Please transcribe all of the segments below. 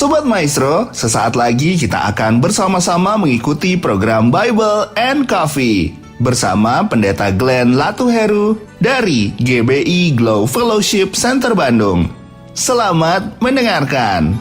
Sobat Maestro, sesaat lagi kita akan bersama-sama mengikuti program Bible and Coffee bersama Pendeta Glenn Latuheru dari GBI Glow Fellowship Center Bandung. Selamat mendengarkan.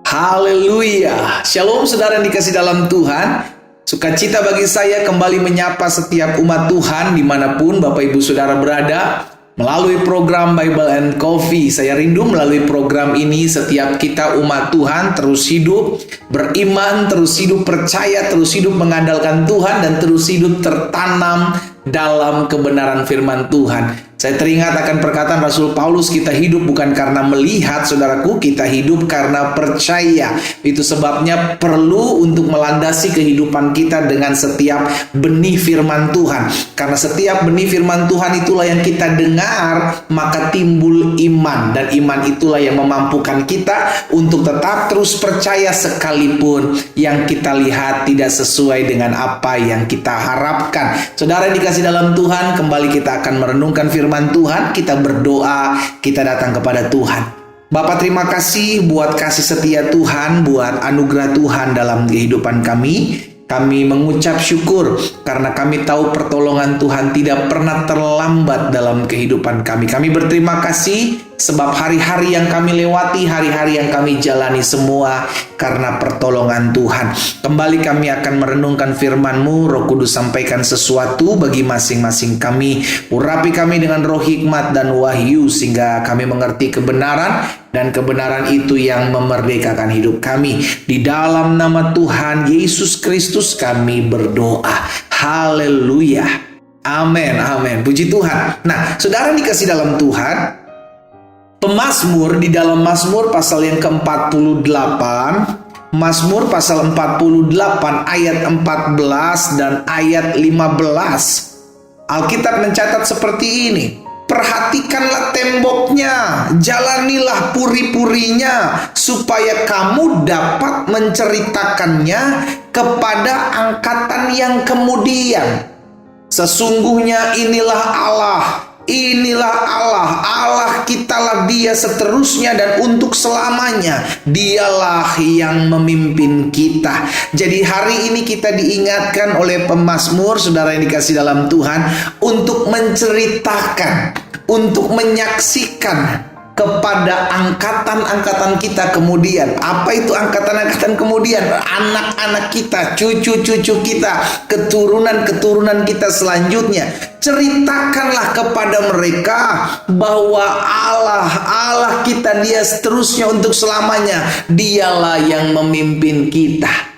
Haleluya. Shalom saudara yang dikasih dalam Tuhan. Sukacita bagi saya kembali menyapa setiap umat Tuhan dimanapun Bapak Ibu Saudara berada. Melalui program Bible and Coffee, saya rindu melalui program ini setiap kita umat Tuhan terus hidup beriman, terus hidup percaya, terus hidup mengandalkan Tuhan, dan terus hidup tertanam dalam kebenaran firman Tuhan. Saya teringat akan perkataan Rasul Paulus, kita hidup bukan karena melihat, saudaraku, kita hidup karena percaya. Itu sebabnya perlu untuk melandasi kehidupan kita dengan setiap benih firman Tuhan. Karena setiap benih firman Tuhan itulah yang kita dengar, maka timbul iman. Dan iman itulah yang memampukan kita untuk tetap terus percaya sekalipun yang kita lihat tidak sesuai dengan apa yang kita harapkan. Saudara yang dikasih dalam Tuhan, kembali kita akan merenungkan firman Tuhan, kita berdoa, kita datang kepada Tuhan. Bapak, terima kasih buat kasih setia Tuhan, buat anugerah Tuhan dalam kehidupan kami. Kami mengucap syukur karena kami tahu pertolongan Tuhan tidak pernah terlambat dalam kehidupan kami. Kami berterima kasih sebab hari-hari yang kami lewati, hari-hari yang kami jalani semua karena pertolongan Tuhan. Kembali kami akan merenungkan firman-Mu. Roh Kudus sampaikan sesuatu bagi masing-masing kami. Urapi kami dengan roh hikmat dan wahyu sehingga kami mengerti kebenaran, dan kebenaran itu yang memerdekakan hidup kami. Di dalam nama Tuhan Yesus Kristus kami berdoa. Haleluya. Amin, amin. Puji Tuhan. Nah, saudara dikasih dalam Tuhan, pemazmur di dalam Mazmur pasal yang ke-48, Mazmur pasal 48 ayat 14 dan ayat 15. Alkitab mencatat seperti ini. Perhatikanlah temboknya, jalanilah puri-purinya, supaya kamu dapat menceritakannya kepada angkatan yang kemudian. Sesungguhnya inilah Allah, inilah Allah, Allah kitalah Dia seterusnya dan untuk selamanya. Dialah yang memimpin kita. Jadi hari ini kita diingatkan oleh pemazmur, saudara yang dikasih dalam Tuhan, untuk menceritakan, untuk menyaksikan kepada angkatan-angkatan kita kemudian. Apa itu angkatan-angkatan kemudian? Anak-anak kita, cucu-cucu kita, keturunan-keturunan kita selanjutnya. Ceritakanlah kepada mereka bahwa Allah kita, Dia seterusnya untuk selamanya. Dialah yang memimpin kita.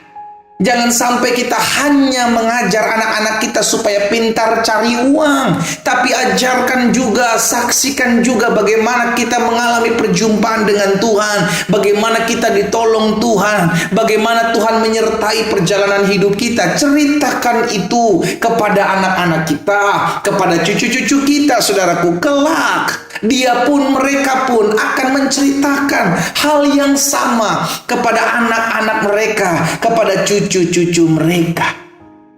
Jangan sampai kita hanya mengajar anak-anak kita supaya pintar cari uang, tapi ajarkan juga, saksikan juga bagaimana kita mengalami perjumpaan dengan Tuhan, bagaimana kita ditolong Tuhan, bagaimana Tuhan menyertai perjalanan hidup kita. Ceritakan itu kepada anak-anak kita, kepada cucu-cucu kita, saudaraku. Kelak mereka pun akan menceritakan hal yang sama kepada anak-anak mereka, kepada cucu-cucu mereka.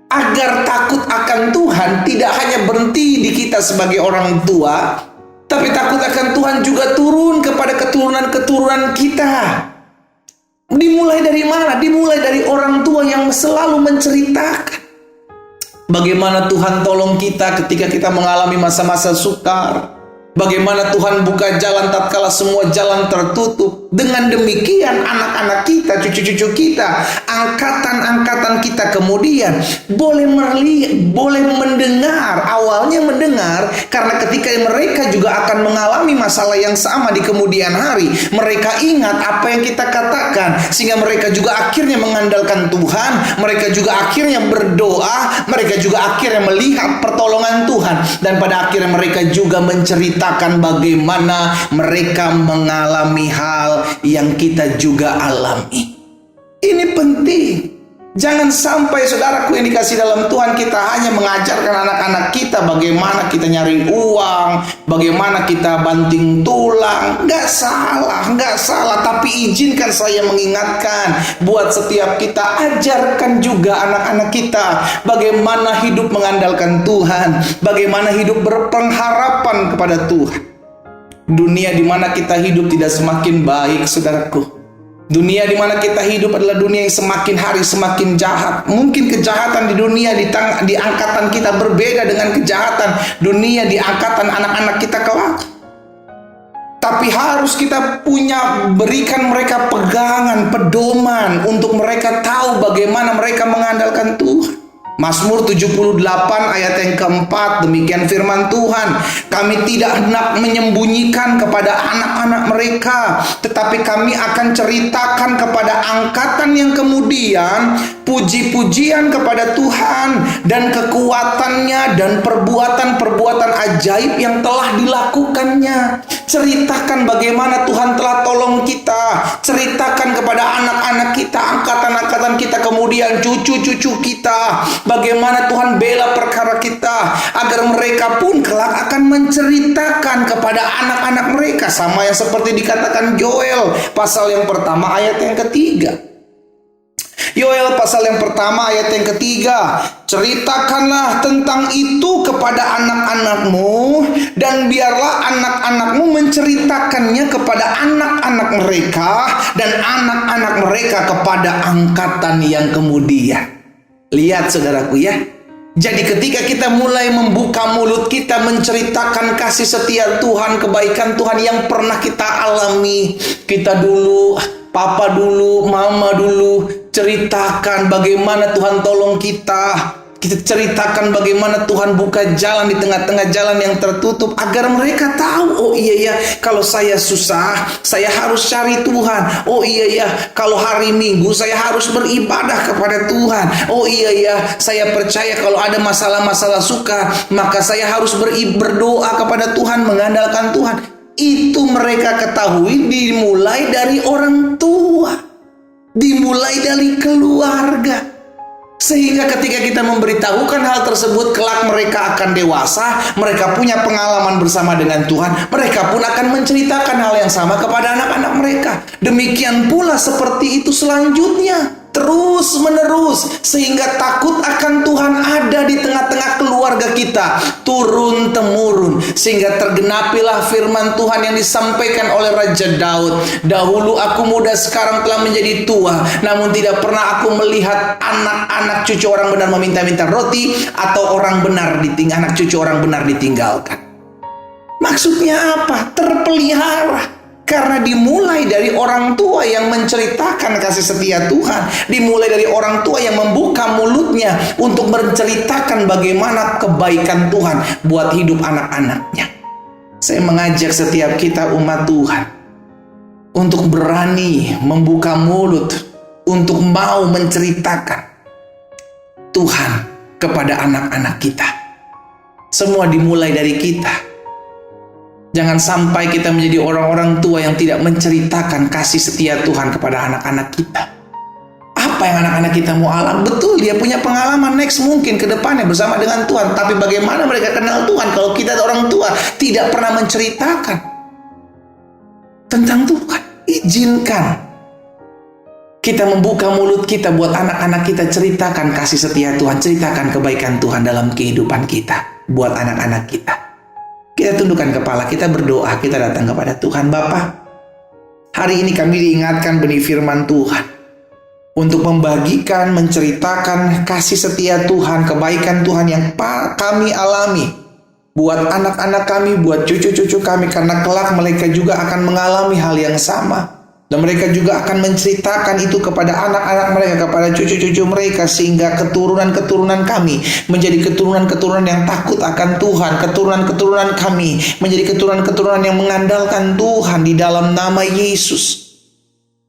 Agar takut akan Tuhan tidak hanya berhenti di kita sebagai orang tua, tapi takut akan Tuhan juga turun kepada keturunan-keturunan kita. Dimulai dari mana? Dimulai dari orang tua yang selalu menceritakan bagaimana Tuhan tolong kita ketika kita mengalami masa-masa sukar. Bagaimana Tuhan buka jalan tatkala semua jalan tertutup. Dengan demikian anak-anak kita, cucu-cucu kita, angkatan-angkatan kita kemudian boleh mendengar. Awalnya mendengar karena ketika mereka juga akan mengalami masalah yang sama di kemudian hari, mereka ingat apa yang kita katakan, sehingga mereka juga akhirnya mengandalkan Tuhan. Mereka juga akhirnya berdoa. Mereka juga akhirnya melihat pertolongan Tuhan. Dan pada akhirnya mereka juga menceritakan bagaimana mereka mengalami hal yang kita juga alami. Ini penting. Jangan sampai saudaraku yang dikasih dalam Tuhan, kita hanya mengajarkan anak-anak kita bagaimana kita nyari uang, bagaimana kita banting tulang. Nggak salah. Tapi izinkan saya mengingatkan, buat setiap kita, ajarkan juga anak-anak kita bagaimana hidup mengandalkan Tuhan, bagaimana hidup berpengharapan kepada Tuhan. Dunia di mana kita hidup tidak semakin baik, saudaraku. Dunia di mana kita hidup adalah dunia yang semakin hari semakin jahat. Mungkin kejahatan di dunia di angkatan kita berbeda dengan kejahatan dunia di angkatan anak-anak kita kelak. Tapi harus kita berikan mereka pegangan, pedoman untuk mereka tahu bagaimana mereka mengandalkan Tuhan. Mazmur 78 ayat yang keempat, demikian firman Tuhan, kami tidak hendak menyembunyikan kepada anak-anak mereka, tetapi kami akan ceritakan kepada angkatan yang kemudian puji-pujian kepada Tuhan dan kekuatannya dan perbuatan-perbuatan ajaib yang telah dilakukannya. Ceritakan bagaimana Tuhan telah tolong kita. Ceritakan kepada anak-anak kita, angkatan-angkatan kita, kemudian cucu-cucu kita, bagaimana Tuhan bela perkara kita, agar mereka pun kelak akan menceritakan kepada anak-anak mereka. Sama yang seperti dikatakan Yoel pasal yang pertama ayat yang ketiga. Yoel pasal yang pertama ayat yang ketiga, ceritakanlah tentang itu kepada anak-anakmu, dan biarlah anak-anakmu menceritakannya kepada anak-anak mereka, dan anak-anak mereka kepada angkatan yang kemudian. Lihat saudaraku ya, jadi ketika kita mulai membuka mulut kita menceritakan kasih setia Tuhan, kebaikan Tuhan yang pernah kita alami, kita dulu, papa dulu, mama dulu, ceritakan bagaimana Tuhan tolong kita. Kita ceritakan bagaimana Tuhan buka jalan di tengah-tengah jalan yang tertutup, agar mereka tahu, oh iya ya, kalau saya susah, saya harus cari Tuhan. Oh iya ya, kalau hari Minggu saya harus beribadah kepada Tuhan. Oh iya ya, saya percaya kalau ada masalah-masalah sukar, maka saya harus berdoa kepada Tuhan, mengandalkan Tuhan. Itu mereka ketahui dimulai dari orang tua, dimulai dari keluarga. Sehingga ketika kita memberitahukan hal tersebut, kelak mereka akan dewasa, mereka punya pengalaman bersama dengan Tuhan, mereka pun akan menceritakan hal yang sama kepada anak-anak mereka. Demikian pula seperti itu selanjutnya, terus menerus, sehingga takut akan Tuhan ada di tengah-tengah keluarga kita, turun temurun, sehingga tergenapilah firman Tuhan yang disampaikan oleh Raja Daud. Dahulu aku muda, sekarang telah menjadi tua, namun tidak pernah aku melihat anak-anak cucu orang benar meminta-minta roti, atau orang benar anak cucu orang benar ditinggalkan. Maksudnya apa? Terpelihara. Karena dimulai dari orang tua yang menceritakan kasih setia Tuhan. Dimulai dari orang tua yang membuka mulutnya untuk menceritakan bagaimana kebaikan Tuhan buat hidup anak-anaknya. Saya mengajak setiap kita umat Tuhan untuk berani membuka mulut, untuk mau menceritakan Tuhan kepada anak-anak kita. Semua dimulai dari kita. Jangan sampai kita menjadi orang-orang tua yang tidak menceritakan kasih setia Tuhan kepada anak-anak kita. Apa yang anak-anak kita mau alami? Betul, dia punya pengalaman next mungkin ke depannya bersama dengan Tuhan. Tapi bagaimana mereka kenal Tuhan kalau kita orang tua tidak pernah menceritakan tentang Tuhan? Izinkan kita membuka mulut kita buat anak-anak kita, ceritakan kasih setia Tuhan, ceritakan kebaikan Tuhan dalam kehidupan kita buat anak-anak kita. Kita tundukkan kepala, kita berdoa, kita datang kepada Tuhan. Bapa, hari ini kami diingatkan benih firman Tuhan untuk membagikan, menceritakan kasih setia Tuhan, kebaikan Tuhan yang kami alami buat anak-anak kami, buat cucu-cucu kami, karena kelak mereka juga akan mengalami hal yang sama. Dan mereka juga akan menceritakan itu kepada anak-anak mereka, kepada cucu-cucu mereka, sehingga keturunan-keturunan kami menjadi keturunan-keturunan yang takut akan Tuhan. Keturunan-keturunan kami menjadi keturunan-keturunan yang mengandalkan Tuhan di dalam nama Yesus.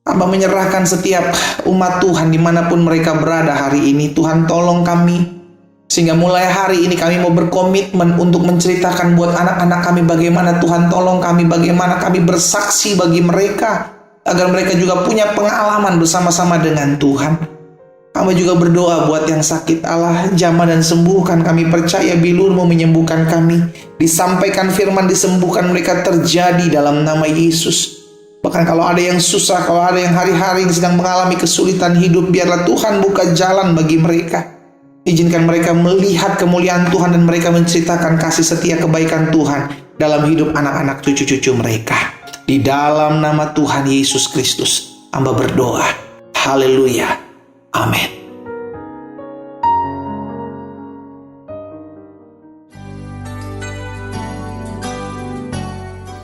Hamba menyerahkan setiap umat Tuhan dimanapun mereka berada hari ini. Tuhan tolong kami, sehingga mulai hari ini kami mau berkomitmen untuk menceritakan buat anak-anak kami bagaimana Tuhan tolong kami, bagaimana kami bersaksi bagi mereka, agar mereka juga punya pengalaman bersama-sama dengan Tuhan. Hamba juga berdoa buat yang sakit. Allah, jamah dan sembuhkan. Kami percaya bilur-Mu menyembuhkan kami. Disampaikan firman, disembuhkan mereka terjadi dalam nama Yesus. Bahkan kalau ada yang susah, kalau ada yang hari-hari sedang mengalami kesulitan hidup, biarlah Tuhan buka jalan bagi mereka. Izinkan mereka melihat kemuliaan Tuhan dan mereka menceritakan kasih setia kebaikan Tuhan dalam hidup anak-anak cucu-cucu mereka. Di dalam nama Tuhan Yesus Kristus, hamba berdoa. Haleluya. Amin.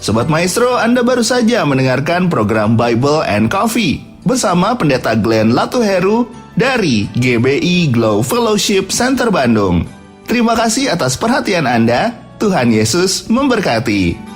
Sobat Maestro, Anda baru saja mendengarkan program Bible and Coffee bersama Pendeta Glenn Latuheru dari GBI Glow Fellowship Center Bandung. Terima kasih atas perhatian Anda. Tuhan Yesus memberkati.